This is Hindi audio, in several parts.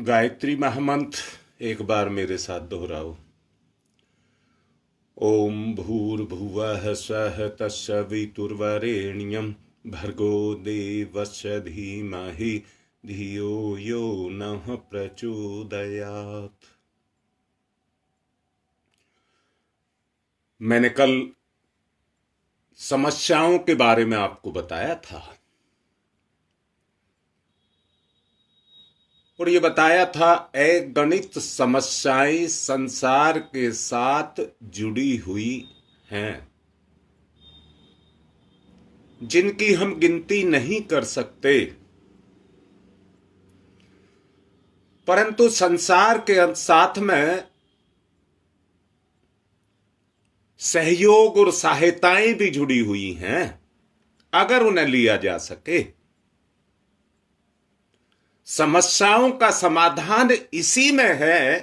गायत्री महामंत्र एक बार मेरे साथ दोहराओ। ओम भूर्भुवः स्वः तत्सवितुर्वरेण्यं भर्गो देवस्य धीमहि धियो यो नः प्रचोदयात्। मैंने कल समस्याओं के बारे में आपको बताया था और ये बताया था अगणित समस्याएं संसार के साथ जुड़ी हुई हैं जिनकी हम गिनती नहीं कर सकते, परंतु संसार के साथ में सहयोग और सहायताएं भी जुड़ी हुई हैं अगर उन्हें लिया जा सके। समस्याओं का समाधान इसी में है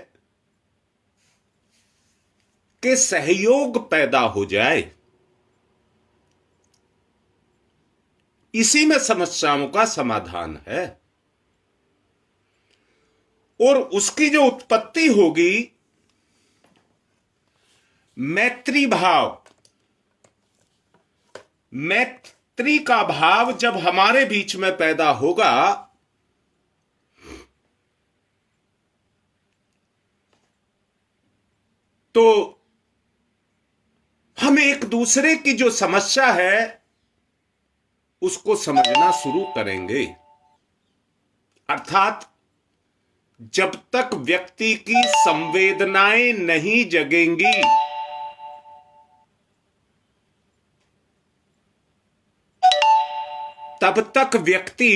कि सहयोग पैदा हो जाए। इसी में समस्याओं का समाधान है और उसकी जो उत्पत्ति होगी मैत्री भाव। मैत्री का भाव जब हमारे बीच में पैदा होगा तो हम एक दूसरे की जो समस्या है उसको समझना शुरू करेंगे। अर्थात जब तक व्यक्ति की संवेदनाएं नहीं जगेंगी तब तक व्यक्ति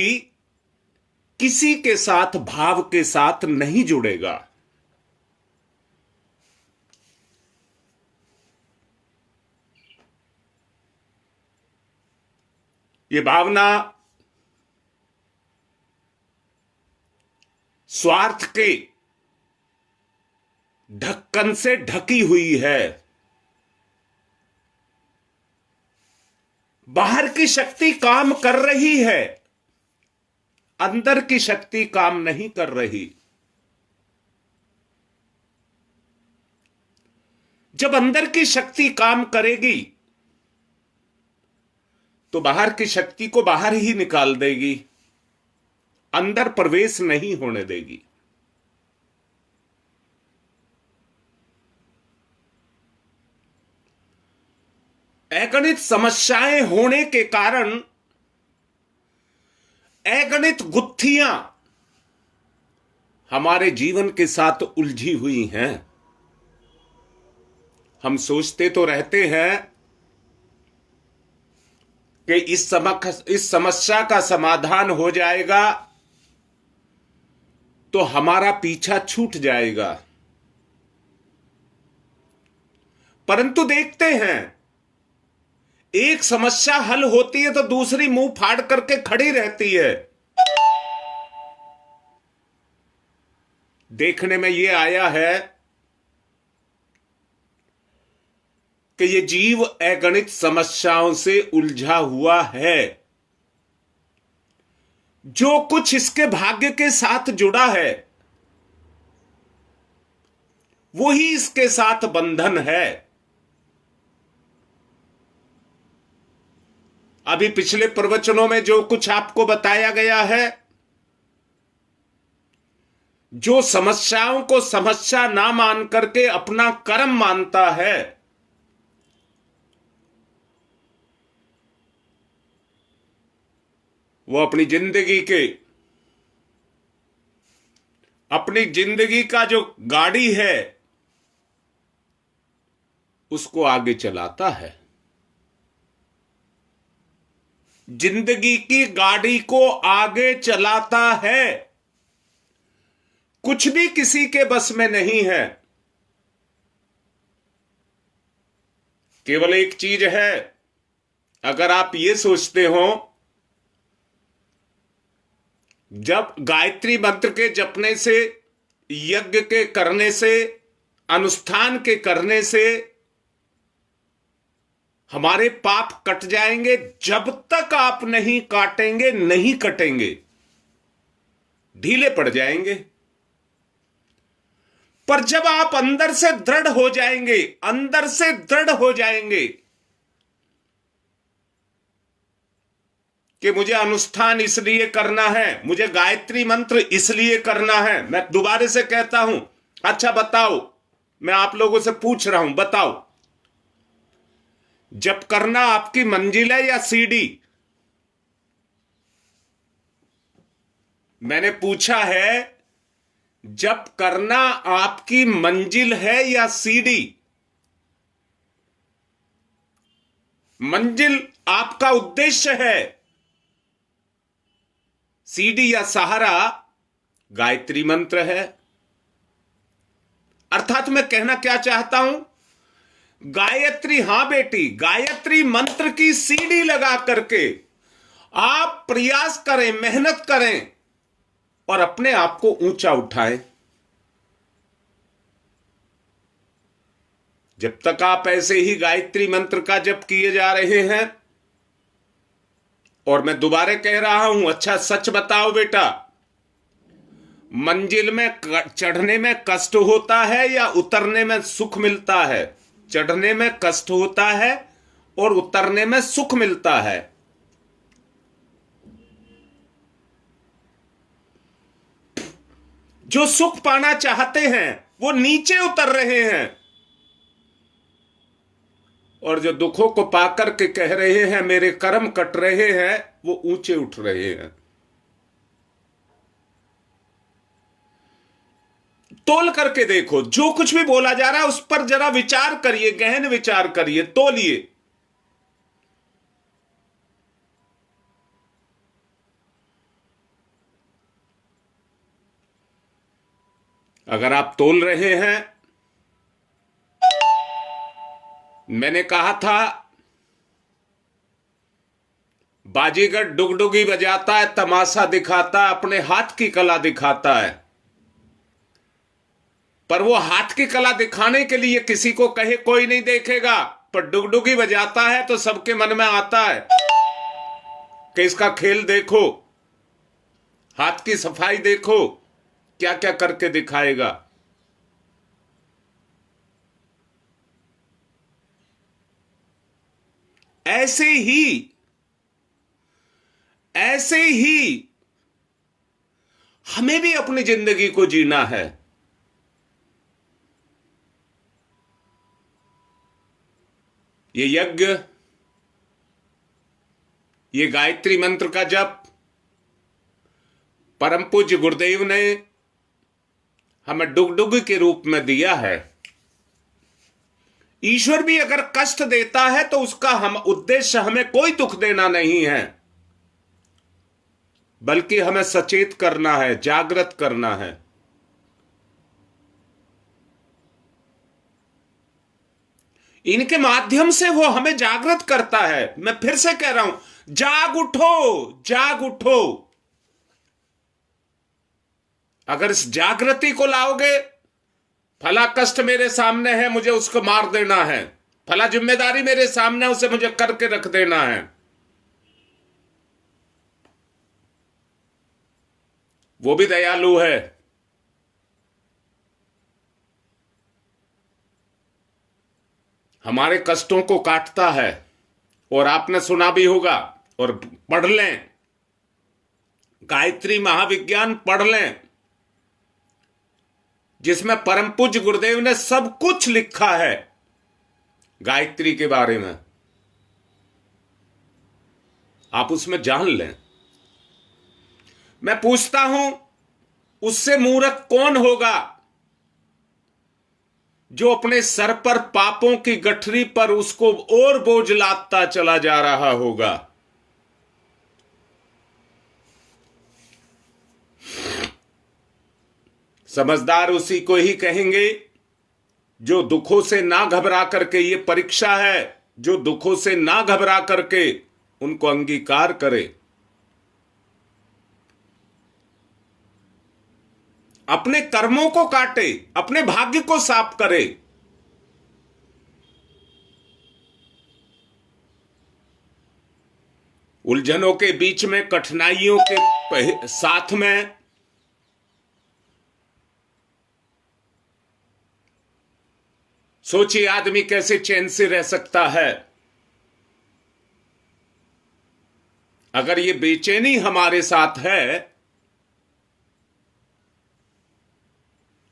किसी के साथ भाव के साथ नहीं जुड़ेगा। ये भावना स्वार्थ के ढक्कन से ढकी हुई है। बाहर की शक्ति काम कर रही है, अंदर की शक्ति काम नहीं कर रही। जब अंदर की शक्ति काम करेगी तो बाहर की शक्ति को बाहर ही निकाल देगी, अंदर प्रवेश नहीं होने देगी। अगणित समस्याएं होने के कारण अगणित गुत्थियां हमारे जीवन के साथ उलझी हुई हैं। हम सोचते तो रहते हैं कि इस समस्या का समाधान हो जाएगा तो हमारा पीछा छूट जाएगा, परंतु देखते हैं एक समस्या हल होती है तो दूसरी मुंह फाड़ करके खड़ी रहती है। देखने में यह आया है कि ये जीव अगणित समस्याओं से उलझा हुआ है। जो कुछ इसके भाग्य के साथ जुड़ा है वही इसके साथ बंधन है। अभी पिछले प्रवचनों में जो कुछ आपको बताया गया है, जो समस्याओं को समस्या ना मान करके अपना कर्म मानता है वो अपनी जिंदगी का जो गाड़ी है उसको आगे चलाता है। जिंदगी की गाड़ी को आगे चलाता है। कुछ भी किसी के बस में नहीं है। केवल एक चीज है, अगर आप ये सोचते हो जब गायत्री मंत्र के जपने से, यज्ञ के करने से, अनुष्ठान के करने से हमारे पाप कट जाएंगे, जब तक आप नहीं काटेंगे नहीं कटेंगे, ढीले पड़ जाएंगे। पर जब आप अंदर से दृढ़ हो जाएंगे, अंदर से दृढ़ हो जाएंगे कि मुझे अनुष्ठान इसलिए करना है, मुझे गायत्री मंत्र इसलिए करना है, मैं दोबारा से कहता हूं, अच्छा बताओ, मैं आप लोगों से पूछ रहा हूं, बताओ, जब करना आपकी मंजिल है या सीढ़ी? मैंने पूछा है, जब करना आपकी मंजिल है या सीढ़ी? मंजिल आपका उद्देश्य है, सीढ़ी या सहारा गायत्री मंत्र है। अर्थात मैं कहना क्या चाहता हूं, गायत्री, हां बेटी, गायत्री मंत्र की सीढ़ी लगा करके आप प्रयास करें, मेहनत करें और अपने आप को ऊंचा उठाएं। जब तक आप ऐसे ही गायत्री मंत्र का जप किए जा रहे हैं, और मैं दोबारा कह रहा हूं, अच्छा सच बताओ बेटा, मंजिल में चढ़ने में कष्ट होता है या उतरने में सुख मिलता है? चढ़ने में कष्ट होता है और उतरने में सुख मिलता है। जो सुख पाना चाहते हैं वो नीचे उतर रहे हैं, और जो दुखों को पाकर के कह रहे हैं मेरे कर्म कट रहे हैं, वो ऊंचे उठ रहे हैं। तोल करके देखो, जो कुछ भी बोला जा रहा है उस पर जरा विचार करिए, गहन विचार करिए, तोलिए। अगर आप तोल रहे हैं, मैंने कहा था बाजीगर डुगडुगी बजाता है, तमाशा दिखाता है, अपने हाथ की कला दिखाता है, पर वो हाथ की कला दिखाने के लिए किसी को कहे कोई नहीं देखेगा, पर डुगडुगी बजाता है तो सबके मन में आता है कि इसका खेल देखो, हाथ की सफाई देखो, क्या क्या करके दिखाएगा। ऐसे ही हमें भी अपनी जिंदगी को जीना है। ये यज्ञ, ये गायत्री मंत्र का जप परम पूज्य गुरुदेव ने हमें डुगडुगी के रूप में दिया है। ईश्वर भी अगर कष्ट देता है तो उसका हम उद्देश्य हमें कोई दुख देना नहीं है, बल्कि हमें सचेत करना है, जागृत करना है। इनके माध्यम से वो हमें जागृत करता है। मैं फिर से कह रहा हूं, जाग उठो, जाग उठो। अगर इस जागृति को लाओगे, फला कष्ट मेरे सामने है, मुझे उसको मार देना है, फला जिम्मेदारी मेरे सामने है, उसे मुझे करके रख देना है, वो भी दयालु है। हमारे कष्टों को काटता है। और आपने सुना भी होगा, और पढ़ लें, गायत्री महाविज्ञान पढ़ लें, जिसमें परम पूज्य गुरुदेव ने सब कुछ लिखा है गायत्री के बारे में। आप उसमें जान लें। मैं पूछता हूं, उससे मूर्ख कौन होगा जो अपने सर पर पापों की गठरी पर उसको और बोझ लादता चला जा रहा होगा? समझदार उसी को ही कहेंगे जो दुखों से ना घबरा करके, ये परीक्षा है, जो दुखों से ना घबरा करके उनको अंगीकार करे, अपने कर्मों को काटे, अपने भाग्य को साफ करे। उलझनों के बीच में, कठिनाइयों के साथ में सोचिए आदमी कैसे चैन से रह सकता है। अगर ये बेचैनी हमारे साथ है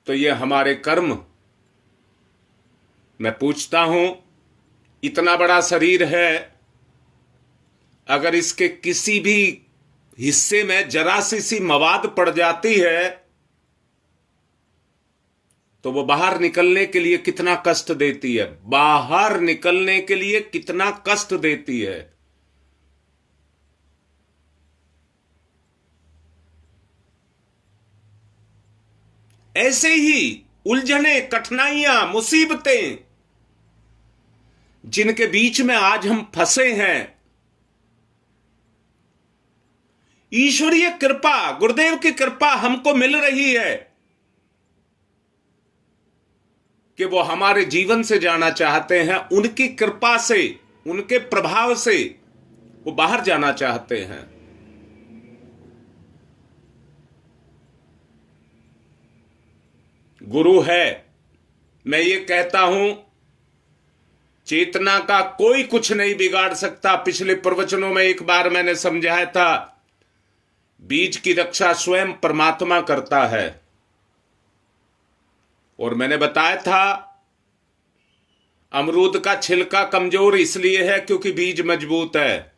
तो ये हमारे कर्म। मैं पूछता हूं, इतना बड़ा शरीर है, अगर इसके किसी भी हिस्से में जरा सी मवाद पड़ जाती है तो वो बाहर निकलने के लिए कितना कष्ट देती है, बाहर निकलने के लिए कितना कष्ट देती है। ऐसे ही उलझने, कठिनाइयां, मुसीबतें जिनके बीच में आज हम फंसे हैं, ईश्वरीय कृपा, गुरुदेव की कृपा हमको मिल रही है कि वो हमारे जीवन से जाना चाहते हैं। उनकी कृपा से, उनके प्रभाव से वो बाहर जाना चाहते हैं। गुरु है, मैं ये कहता हूं, चेतना का कोई कुछ नहीं बिगाड़ सकता। पिछले प्रवचनों में एक बार मैंने समझाया था, बीज की रक्षा स्वयं परमात्मा करता है। और मैंने बताया था, अमरूद का छिलका कमजोर इसलिए है क्योंकि बीज मजबूत है।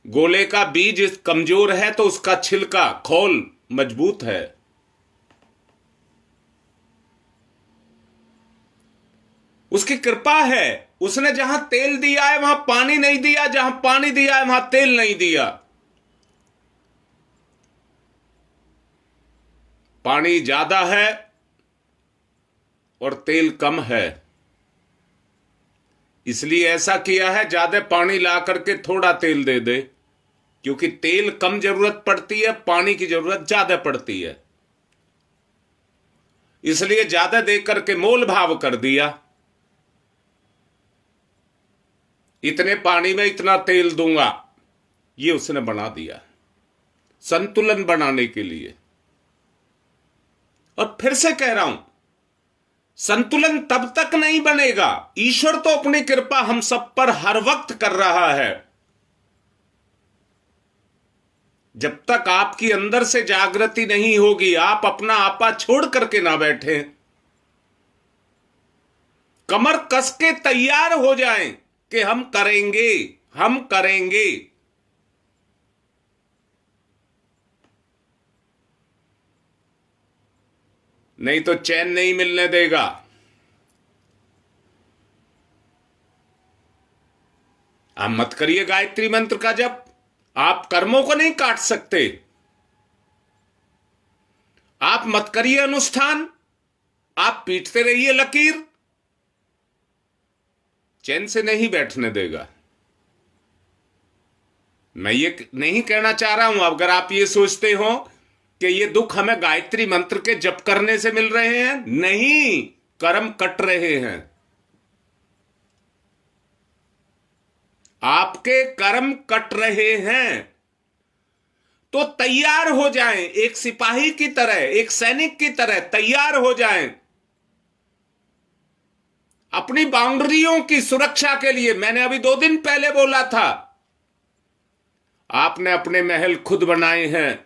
गोले का बीज कमजोर है तो उसका छिलका, खोल मजबूत है। उसकी कृपा है, उसने जहां तेल दिया है वहां पानी नहीं दिया, जहां पानी दिया है वहां तेल नहीं दिया। पानी ज्यादा है और तेल कम है, इसलिए ऐसा किया है, ज्यादा पानी ला करके थोड़ा तेल दे दे, क्योंकि तेल कम जरूरत पड़ती है, पानी की जरूरत ज्यादा पड़ती है। इसलिए ज्यादा दे करके मोल भाव कर दिया, इतने पानी में इतना तेल दूंगा, ये उसने बना दिया संतुलन बनाने के लिए। और फिर से कह रहा हूं, संतुलन तब तक नहीं बनेगा, ईश्वर तो अपनी कृपा हम सब पर हर वक्त कर रहा है। जब तक आपकी अंदर से जागृति नहीं होगी, आप अपना आपा छोड़ करके ना बैठे, कमर कस के तैयार हो जाएं कि हम करेंगे, हम करेंगे, नहीं तो चैन नहीं मिलने देगा। आप मत करिए गायत्री मंत्र का जप, आप कर्मों को नहीं काट सकते। आप मत करिए अनुष्ठान, आप पीटते रहिए लकीर, चैन से नहीं बैठने देगा। मैं ये नहीं कहना चाह रहा हूं, अगर आप ये सोचते हो कि ये दुख हमें गायत्री मंत्र के जप करने से मिल रहे हैं, नहीं, कर्म कट रहे हैं। आपके कर्म कट रहे हैं तो तैयार हो जाएं, एक सिपाही की तरह, एक सैनिक की तरह तैयार हो जाएं अपनी बाउंड्रियों की सुरक्षा के लिए। मैंने अभी 2 दिन पहले बोला था, आपने अपने महल खुद बनाए हैं।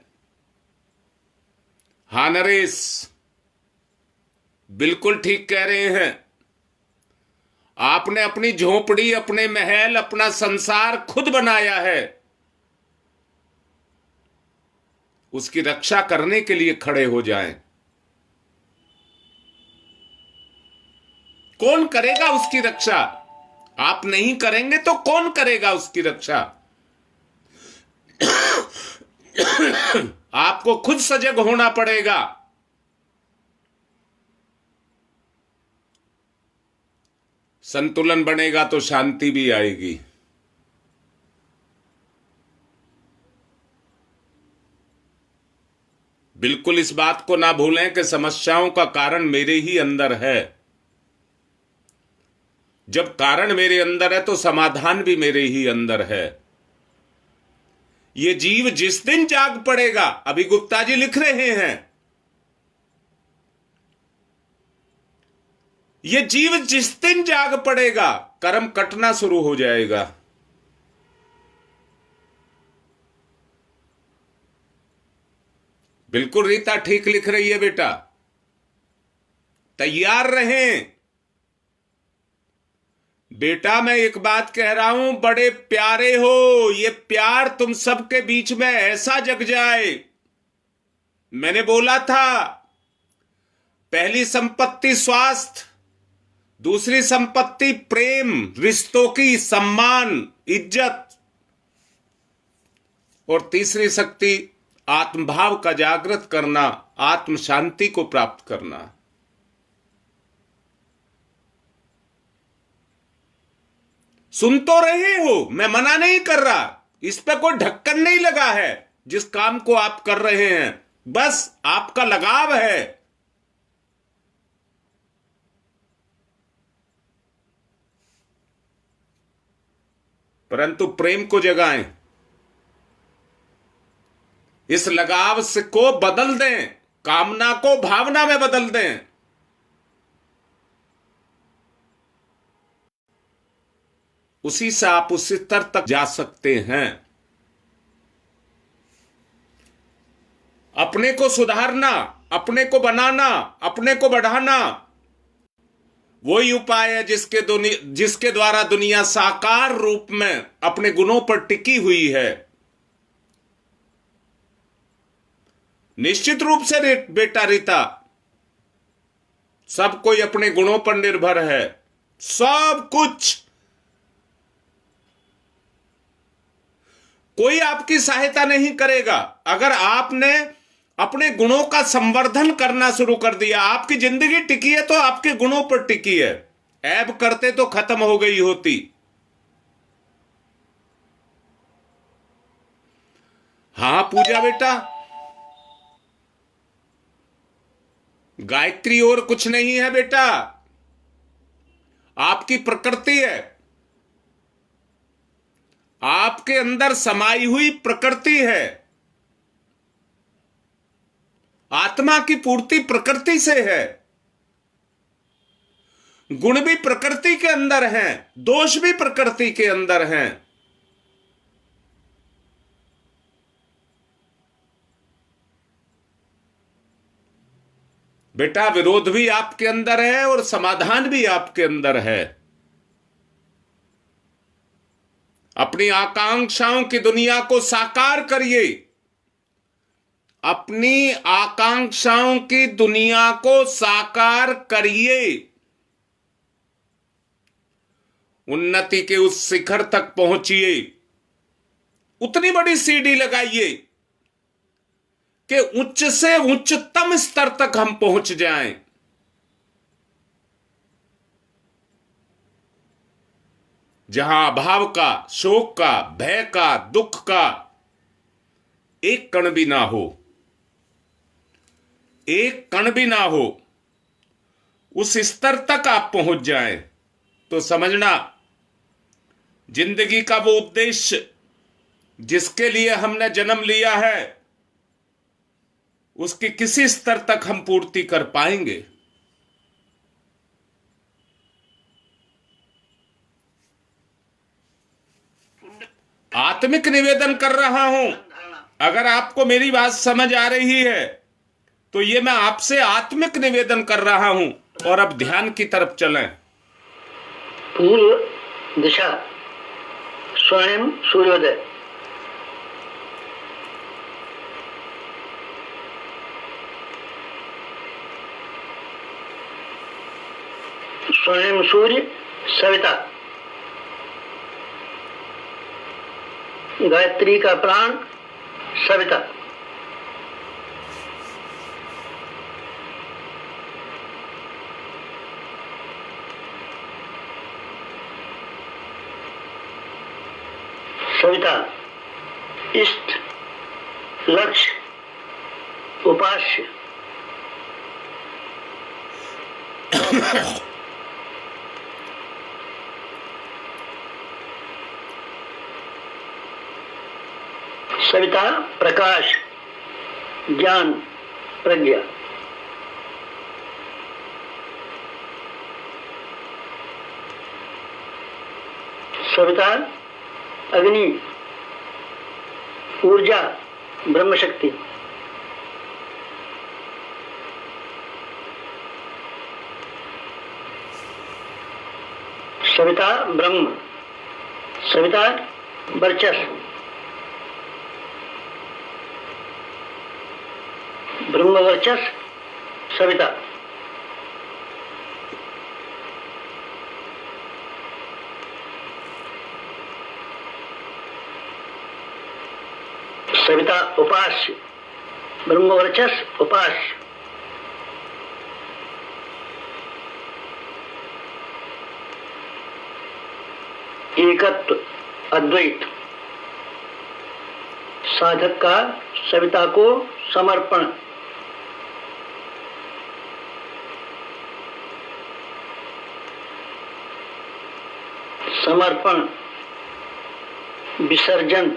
हाँ नरेश, बिल्कुल ठीक कह रहे हैं। आपने अपनी झोपड़ी, अपने महल, अपना संसार खुद बनाया है। उसकी रक्षा करने के लिए खड़े हो जाएं। कौन करेगा उसकी रक्षा? आप नहीं करेंगे तो कौन करेगा उसकी रक्षा? आपको खुद सजग होना पड़ेगा। संतुलन बनेगा तो शांति भी आएगी। बिल्कुल इस बात को ना भूलें कि समस्याओं का कारण मेरे ही अंदर है। जब कारण मेरे अंदर है तो समाधान भी मेरे ही अंदर है। ये जीव जिस दिन जाग पड़ेगा, अभी गुप्ता जी लिख रहे हैं, ये जीव जिस दिन जाग पड़ेगा कर्म कटना शुरू हो जाएगा। बिल्कुल रीता ठीक लिख रही है बेटा, तैयार रहें। बेटा मैं एक बात कह रहा हूं, बड़े प्यारे हो, ये प्यार तुम सबके बीच में ऐसा जग जाए। मैंने बोला था पहली संपत्ति स्वास्थ्य, दूसरी संपत्ति प्रेम, रिश्तों की सम्मान, इज्जत, और तीसरी शक्ति आत्मभाव का जागृत करना, आत्म शांति को प्राप्त करना। सुन तो रहे हो, मैं मना नहीं कर रहा, इस पे कोई ढक्कन नहीं लगा है। जिस काम को आप कर रहे हैं बस आपका लगाव है। परंतु प्रेम को जगाएं, इस लगाव से को बदल दें, कामना को भावना में बदल दें। उसी से आप उस स्तर तक जा सकते हैं। अपने को सुधारना, अपने को बनाना, अपने को बढ़ाना, वही उपाय है जिसके द्वारा दुनिया साकार रूप में अपने गुणों पर टिकी हुई है। निश्चित रूप से बेटा रीता, सब कोई अपने गुणों पर निर्भर है, सब कुछ। कोई आपकी सहायता नहीं करेगा। अगर आपने अपने गुणों का संवर्धन करना शुरू कर दिया, आपकी जिंदगी टिकी है तो आपके गुणों पर टिकी है। ऐब करते तो खत्म हो गई होती। हां पूजा बेटा, गायत्री और कुछ नहीं है बेटा, आपकी प्रकृति है, आपके अंदर समाई हुई प्रकृति है। आत्मा की पूर्ति प्रकृति से है। गुण भी प्रकृति के अंदर हैं, दोष भी प्रकृति के अंदर हैं। बेटा विरोध भी आपके अंदर है और समाधान भी आपके अंदर है। अपनी आकांक्षाओं की दुनिया को साकार करिए। अपनी आकांक्षाओं की दुनिया को साकार करिए। उन्नति के उस शिखर तक पहुंचिए। उतनी बड़ी सीढ़ी लगाइए कि उच्च से उच्चतम स्तर तक हम पहुंच जाएं। जहां अभाव का, शोक का, भय का, दुख का एक कण भी ना हो, एक कण भी ना हो, उस स्तर तक आप पहुंच जाएं तो समझना जिंदगी का वो उद्देश्य जिसके लिए हमने जन्म लिया है उसकी किसी स्तर तक हम पूर्ति कर पाएंगे। आत्मिक निवेदन कर रहा हूं, अगर आपको मेरी बात समझ आ रही है तो ये मैं आपसे आत्मिक निवेदन कर रहा हूं। और अब ध्यान की तरफ चलें। पूर्व दिशा, स्वर्णिम सूर्योदय। स्वर्णिम सूर्य सविता, गायत्री का प्राण सविता। सविता इष्ट, लक्ष्य, उपास्य। सविता प्रकाश, ज्ञान, प्रज्ञा। सविता अग्नि, ऊर्जा ब्रह्म शक्ति। सविता ब्रह्म, सविता वर्चस्व, ब्रह्म वर्चस्व सविता। सविता उपास्य, ब्रह्म वर्चस्व उपास्य। एकत्व अद्वैत, साधक का सविता को समर्पण। समर्पण, विसर्जन,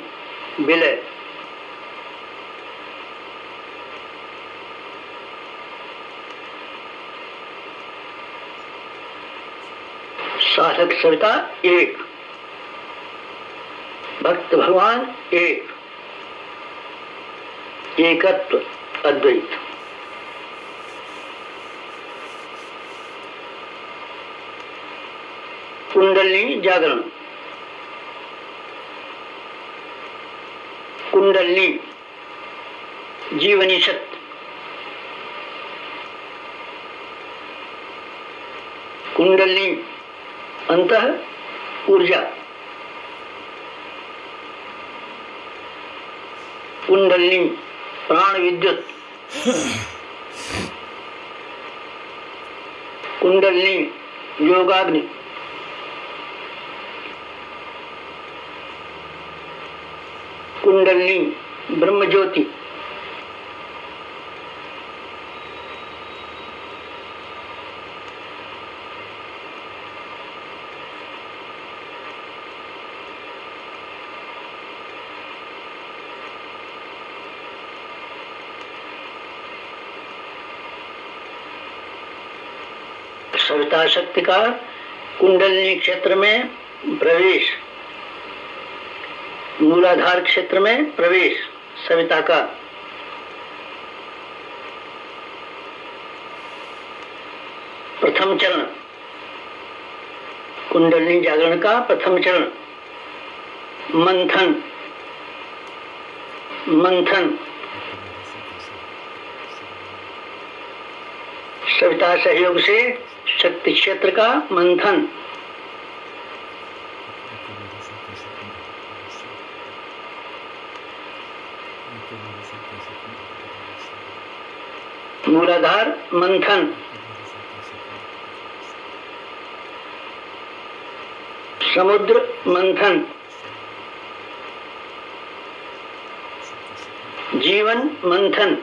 विलय। साधक सविता एक, भक्त भगवान एक, एकत्व अद्वैत। कुंडलिनी जागरण, कुंडलिनी जीवनी शक्ति, कुंडलिनी अंतः ऊर्जा, कुंडलिनी प्राण विद्युत, कुंडलिनी योगाग्नि, कुंडलिनी ब्रह्म ज्योति, सविता शक्ति का कुंडलिनी क्षेत्र में प्रवेश, मूलाधार क्षेत्र में प्रवेश सविता का। प्रथम चरण, कुंडलिनी जागरण का प्रथम चरण मंथन, मंथन। सविता सहयोग से शक्ति क्षेत्र का मंथन। मूलाधार मंथन, समुद्र मंथन, जीवन मंथन,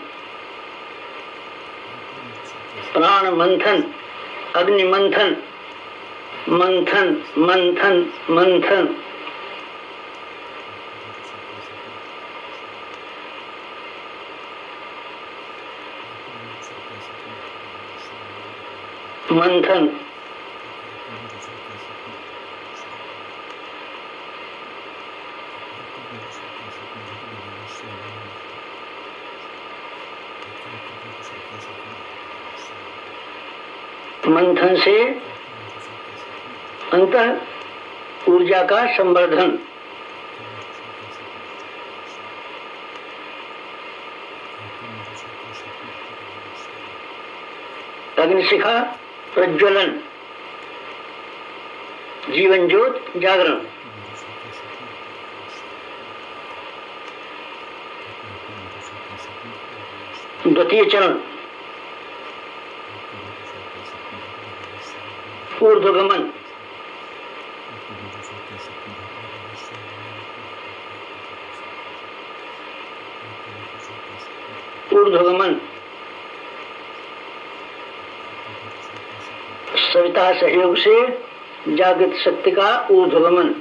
प्राण मंथन, अग्नि मंथन, मंथन मंथन मंथन। मंथन, मंथन से अंतः ऊर्जा का संवर्धन। अग्निशिखा प्रज्वलन, जीवन ज्योत जागरण। द्वितीय चरण ऊर्ध्वगमन, ऊर्ध्वगमन। सविता सहयोग से जागृत शक्ति का ऊर्ध्वगमन।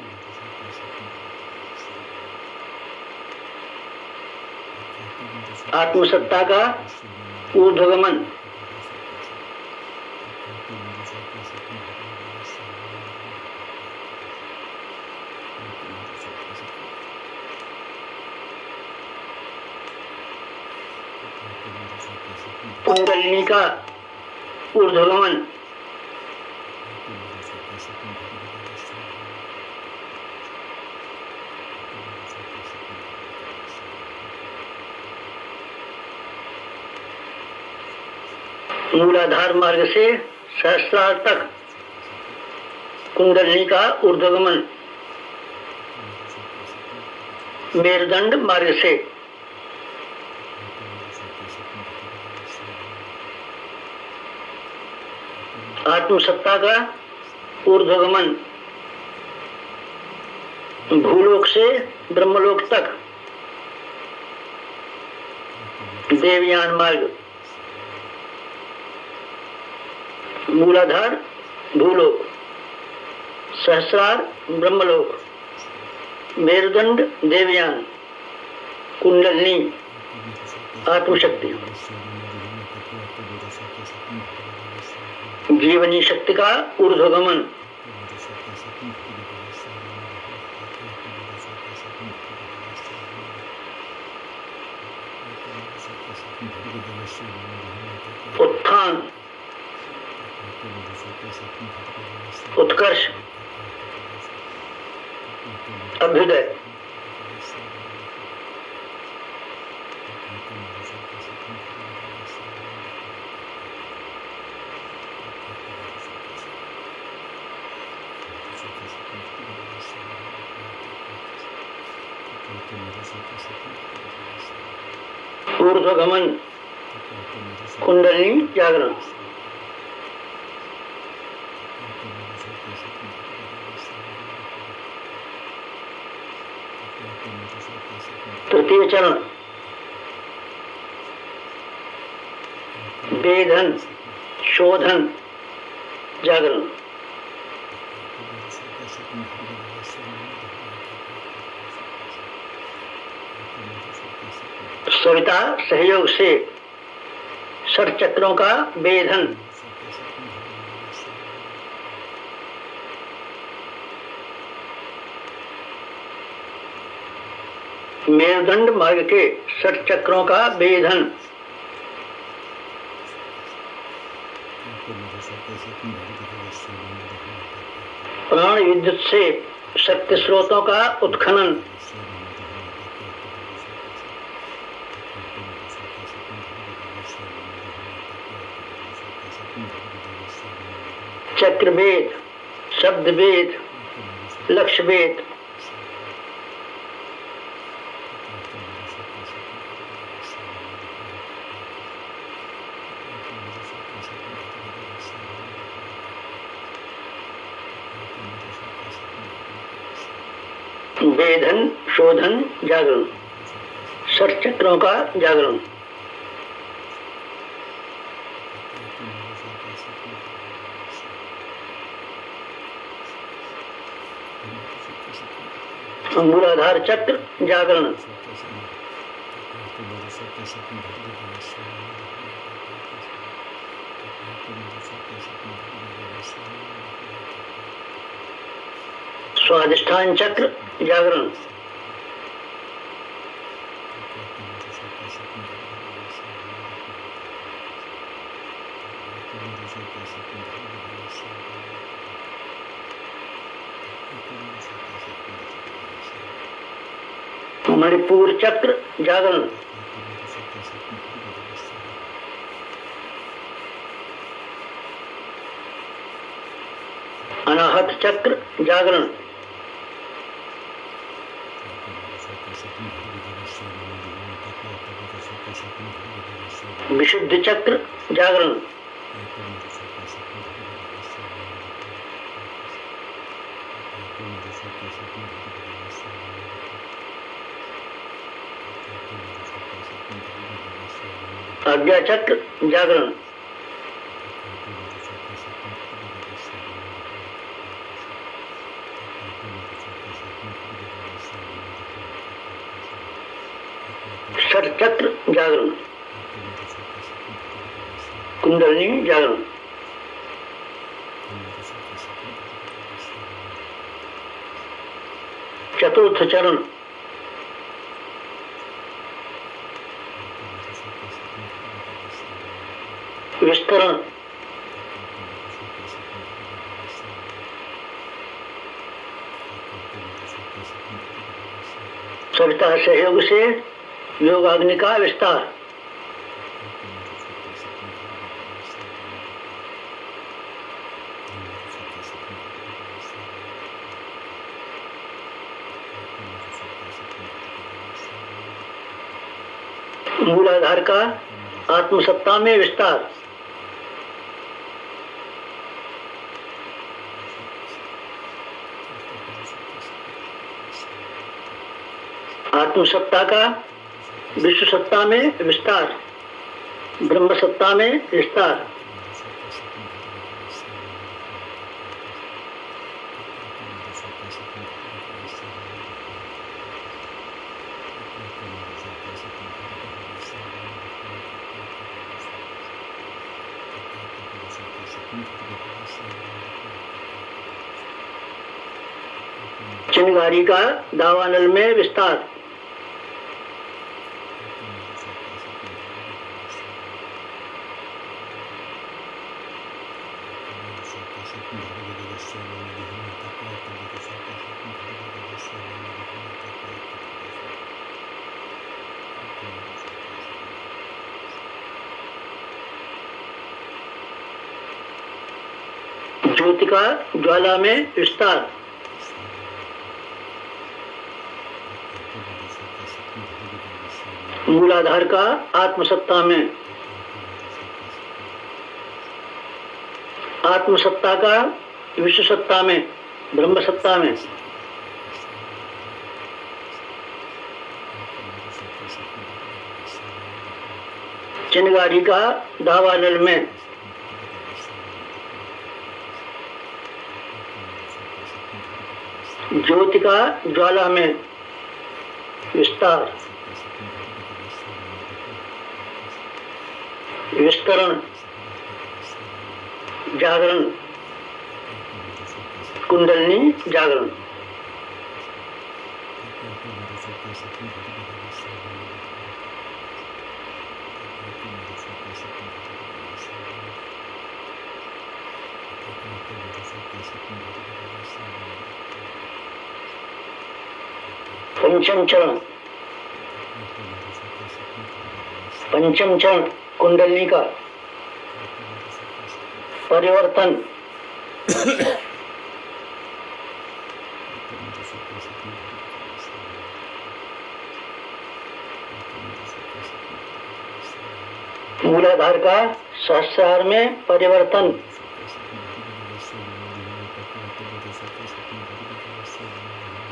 आत्मसत्ता का ऊर्ध्वगमन। कुंडलिनी का ऊर्ध्वगमन, मूलाधार मार्ग से सहस्त्रार तक कुंडलिनी का ऊर्ध्वगमन, मेरुदंड मार्ग से आत्मसत्ता का ऊर्ध्वगमन, भूलोक से ब्रह्मलोक तक देवयान मार्ग, मूलाधार भूलोक, सहस्रार ब्रह्मलोक, मेरुदंड देवयान, कुंडलिनी आत्मशक्ति, जीवनी शक्ति का ऊर्ध्वगमन, उत्थान, उत्कर्ष, अभ्युदय, ऊर्ध्वगमन, कुंडलिनी जागरण, तृतीय चरण वेधन, शोधन, जागरण, सविता सहयोग से षट चक्रों का वेधन, मेरुदंड मार्ग के षट चक्रों का वेधन, प्राण विद्युत से शक्ति स्रोतों का उत्खनन, चक्रभेद, शब्दभेद, लक्ष्यभेद, वेधन, शोधन, जागरण, षट चक्रों का जागरण, मूलाधार चक्र जागरण, स्वाधिष्ठान चक्र जागरण, मणिपुर चक्र जागरण, अनाहत चक्र जागरण, विशुद्ध चक्र जागरण, आज्ञा चक्र जागरण, षट चक्र जागरण, कुंडलिनी जागरण, चतुर्थ चरण विस्तरण, सविता सहयोग से योगाग्नि का विस्तार, मूलाधार का आत्मसत्ता में विस्तार, आत्मसत्ता का विश्व सत्ता में विस्तार, ब्रह्म सत्ता में विस्तार, चिंगारी का दावानल में विस्तार, ज्योति का ज्वाला में विस्तार, मूलाधार का आत्मसत्ता में, आत्मसत्ता का विश्व सत्ता में, ब्रह्म सत्ता में, चिंगारी का दावानल में, ज्योति का ज्वाला में विस्तार, विस्तरण, जागरण, कुंडलिनी जागरण, पंचम चरण, पंचम चरण कुंडलिनी का परिवर्तन, मूलाधार का सहस्रार में परिवर्तन,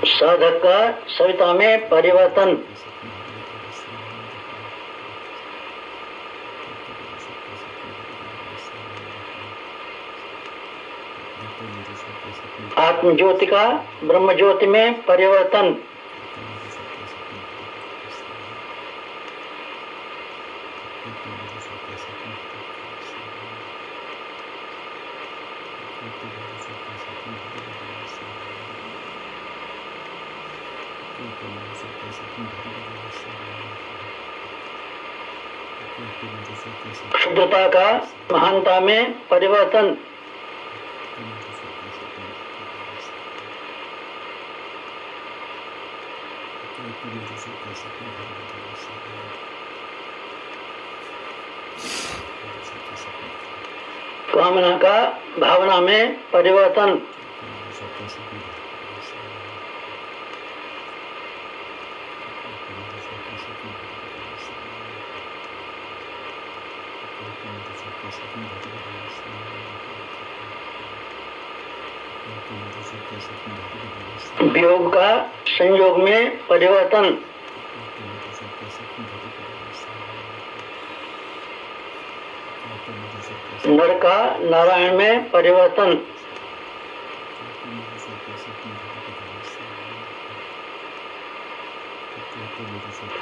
साधक का सविता में परिवर्तन, आत्म ज्योति का ब्रह्म ज्योति में परिवर्तन, शुद्धता का महानता में परिवर्तन, कामना का भावना में परिवर्तन, वियोग का संयोग में परिवर्तन, नर का नारायण में परिवर्तन,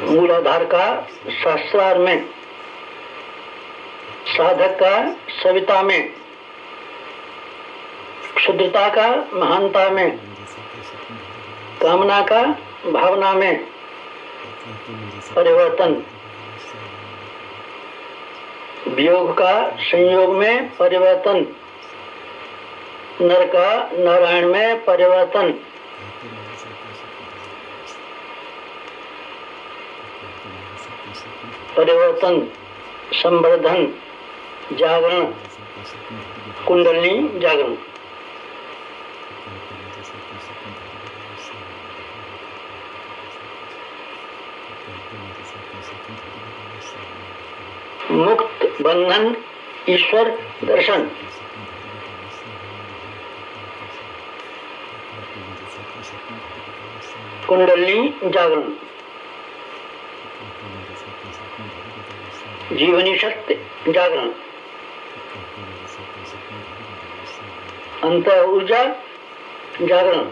मूलाधार का सहस्रार में, साधक का सविता में, क्षुद्रता का महानता में, कामना का भावना में परिवर्तन, वियोग का संयोग में परिवर्तन, नर का नारायण में परिवर्तन, परिवर्तन, संवर्धन, जागरण, कुंडलिनी जागरण। मुक्त बंधन, ईश्वर दर्शन, कुंडलिनी जागरण, जीवनी शक्ति जागरण, अंत ऊर्जा जागरण,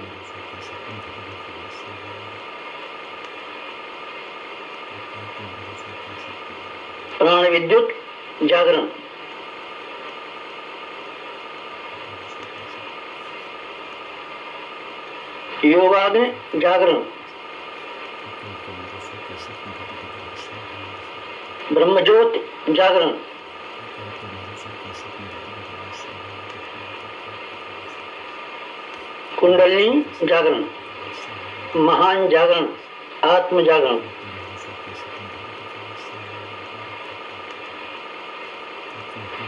प्राण विद्युत जागरण, योगाग्नि जागरण, ब्रह्मज्योति जागरण, कुंडलिनी जागरण, महान जागरण, आत्म जागरण।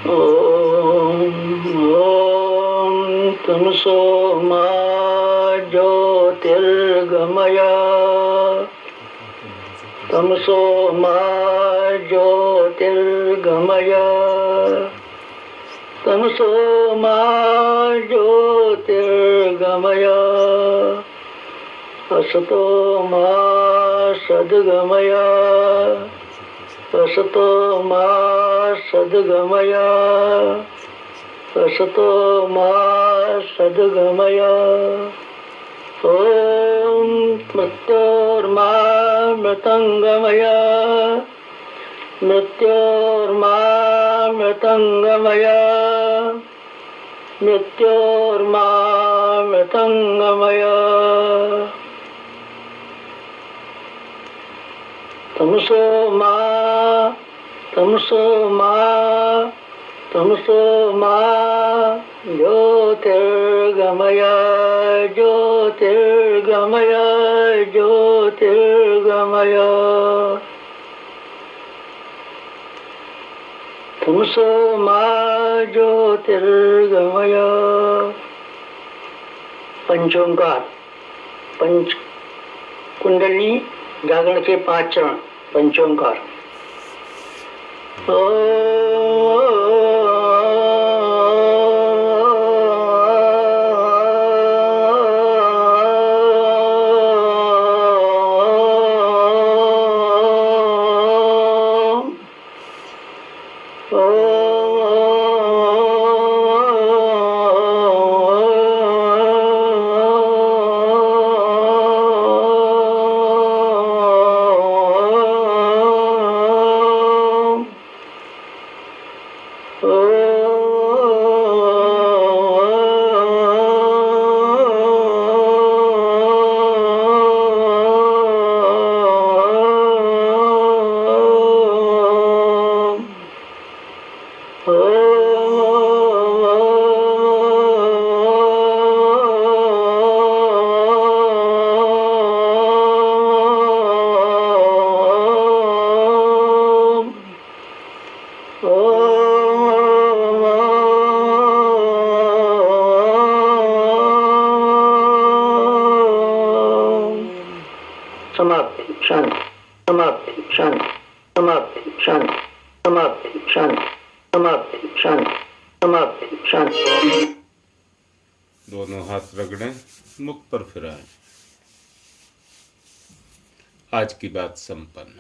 ओम तमसो मा ज्योतिर्गमय, तमसो मा ज्योतिर्गमय, तमसो मा ज्योतिर्गमय, असतो मा सद्गमय, असतो मा सद्गमय, असतो मा सद्गमय। ओम मृत्योर्मा मृतंगमय, मृत्योर्मा मृतंगमय, मृत्योर्मा मृतंगमय। तमसो मा, तमसो मा, तमसो मा ज्योतिर्गमय, ज्योतिर्गमय, ज्योतिर्गमय। तमसो मा ज्योतिर्गमय। पंचोंकार, पंच कुंडली जागरण के 5 चरण। पंचोंकार। समाप्ति शांति, समाप्ति शांति, समाप्ति शांति, समाप्ति शांति, समाप्ति शांति, समाप्ति शांति। दोनों हाथ रगड़ें, मुख पर फिराएं। आज की बात संपन्न।